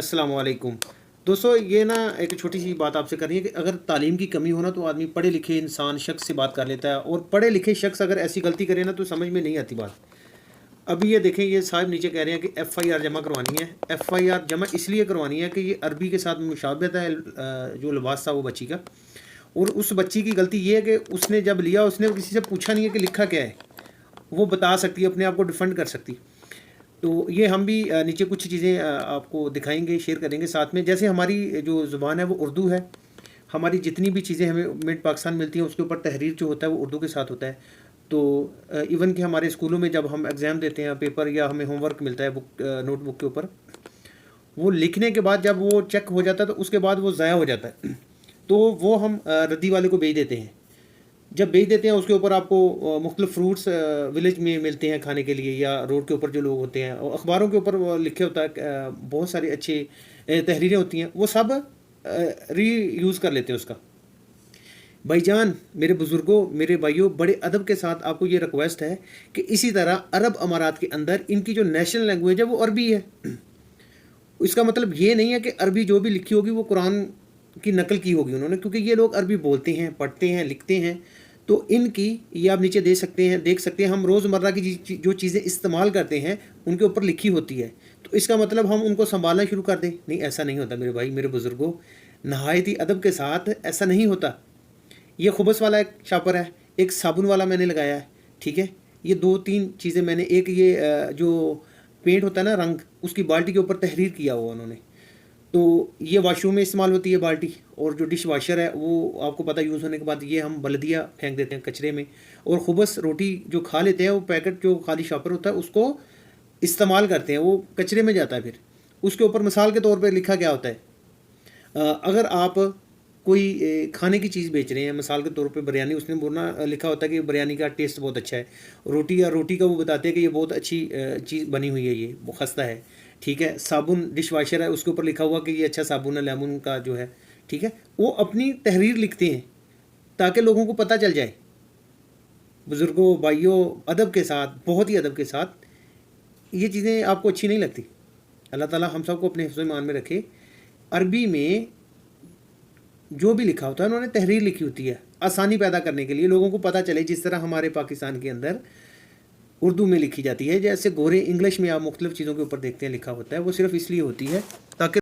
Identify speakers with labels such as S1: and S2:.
S1: अस्सलाम वालेकुम। दोस्तों ये ना एक छोटी सी बात आपसे करनी है कि अगर तालीम की कमी हो ना तो आदमी पढ़े लिखे इंसान शख्स से बात कर लेता है, और पढ़े लिखे शख्स अगर ऐसी गलती करे ना तो समझ में नहीं आती बात। अभी ये देखें, ये साहब नीचे कह रहे हैं कि एफ़आईआर जमा करवानी है। एफ़आईआर जमा इसलिए करवानी है कि ये अरबी के साथ मुशाबहत है, जो लिबास था वो बच्ची का। और उस बच्ची की गलती ये है कि उसने जब लिया उसने किसी से पूछा नहीं है कि लिखा क्या है। वो बता सकती है, अपने आप को डिफेंड कर सकती। तो ये हम भी नीचे कुछ चीज़ें आपको दिखाएंगे, शेयर करेंगे साथ में। जैसे हमारी जो ज़ुबान है वो उर्दू है। हमारी जितनी भी चीज़ें हमें मिड पाकिस्तान मिलती हैं उसके ऊपर तहरीर जो होता है वो उर्दू के साथ होता है। तो इवन कि हमारे स्कूलों में जब हम एग्ज़ाम देते हैं पेपर या हमें होमवर्क मिलता है बुक नोटबुक के ऊपर, वो लिखने के बाद जब वो चेक हो जाता है तो उसके बाद वो ज़ाया हो जाता है। तो वो हम रद्दी वाले को भेज देते हैं। जब बेच देते हैं उसके ऊपर आपको मुख्तलिफ फ्रूट्स विलेज में मिलते हैं खाने के लिए, या रोड के ऊपर जो लोग होते हैं, और अखबारों के ऊपर वो लिखे होता है बहुत सारी अच्छी तहरीरें होती हैं, वो सब री यूज़ कर लेते हैं उसका। भाईजान, मेरे बुज़ुर्गों, मेरे भाइयों, बड़े अदब के साथ आपको ये रिक्वेस्ट है कि इसी तरह अरब अमारात के अंदर इनकी जो नेशनल लैंग्वेज है वो अरबी है। इसका मतलब ये नहीं है कि अरबी जो भी लिखी होगी वो कुरान की नकल की होगी उन्होंने, क्योंकि ये लोग अरबी बोलते हैं, पढ़ते हैं, लिखते हैं। तो इनकी ये आप नीचे देख सकते हैं हम रोज़मर्रा की जो चीज़ें इस्तेमाल करते हैं उनके ऊपर लिखी होती है। तो इसका मतलब हम उनको संभालना शुरू कर दें? नहीं, ऐसा नहीं होता मेरे भाई, मेरे बुज़ुर्गों। नहायत ही अदब के साथ ऐसा नहीं होता। ये खुबस वाला एक शापर है, एक साबुन वाला मैंने लगाया है, ठीक है। ये दो तीन चीज़ें मैंने, एक ये जो पेंट होता है ना रंग, उसकी बाल्टी के ऊपर तहरीर किया हुआ उन्होंने। तो ये वॉशरूम में इस्तेमाल होती है बाल्टी, और जो डिश वाशर है वो आपको पता यूज़ होने के बाद ये हम बल्दिया फेंक देते हैं कचरे में। और खुबस रोटी जो खा लेते हैं वो पैकेट जो खाली शॉपर होता है उसको इस्तेमाल करते हैं, वो कचरे में जाता है। फिर उसके ऊपर मिसाल के तौर पर लिखा क्या होता है, अगर आप कोई खाने की चीज़ बेच रहे हैं, मिसाल के तौर पे बिरयानी, उसने बोलना लिखा होता है कि बिरयानी का टेस्ट बहुत अच्छा है। रोटी, या रोटी का वो बताते हैं कि ये बहुत अच्छी चीज़ बनी हुई है, ये वो खस्ता है, ठीक है। साबुन डिश वाशर है, उसके ऊपर लिखा हुआ कि ये अच्छा साबुन है, लेमन का जो है, ठीक है। वो अपनी तहरीर लिखते हैं ताकि लोगों को पता चल जाए। बुज़ुर्गों, भाइयों, अदब के साथ, बहुत ही अदब के साथ, ये चीज़ें आपको अच्छी नहीं लगती। अल्लाह ताला हम सबको अपने हिफ्ज़ ईमान में रखे। अरबी में जो भी लिखा होता है उन्होंने तहरीर लिखी होती है आसानी पैदा करने के लिए, लोगों को पता चले। जिस तरह हमारे पाकिस्तान के अंदर उर्दू में लिखी जाती है, जैसे गोरे इंग्लिश में आप मुख्तलिफ चीज़ों के ऊपर देखते हैं लिखा होता है, वो सिर्फ इसलिए होती है ताकि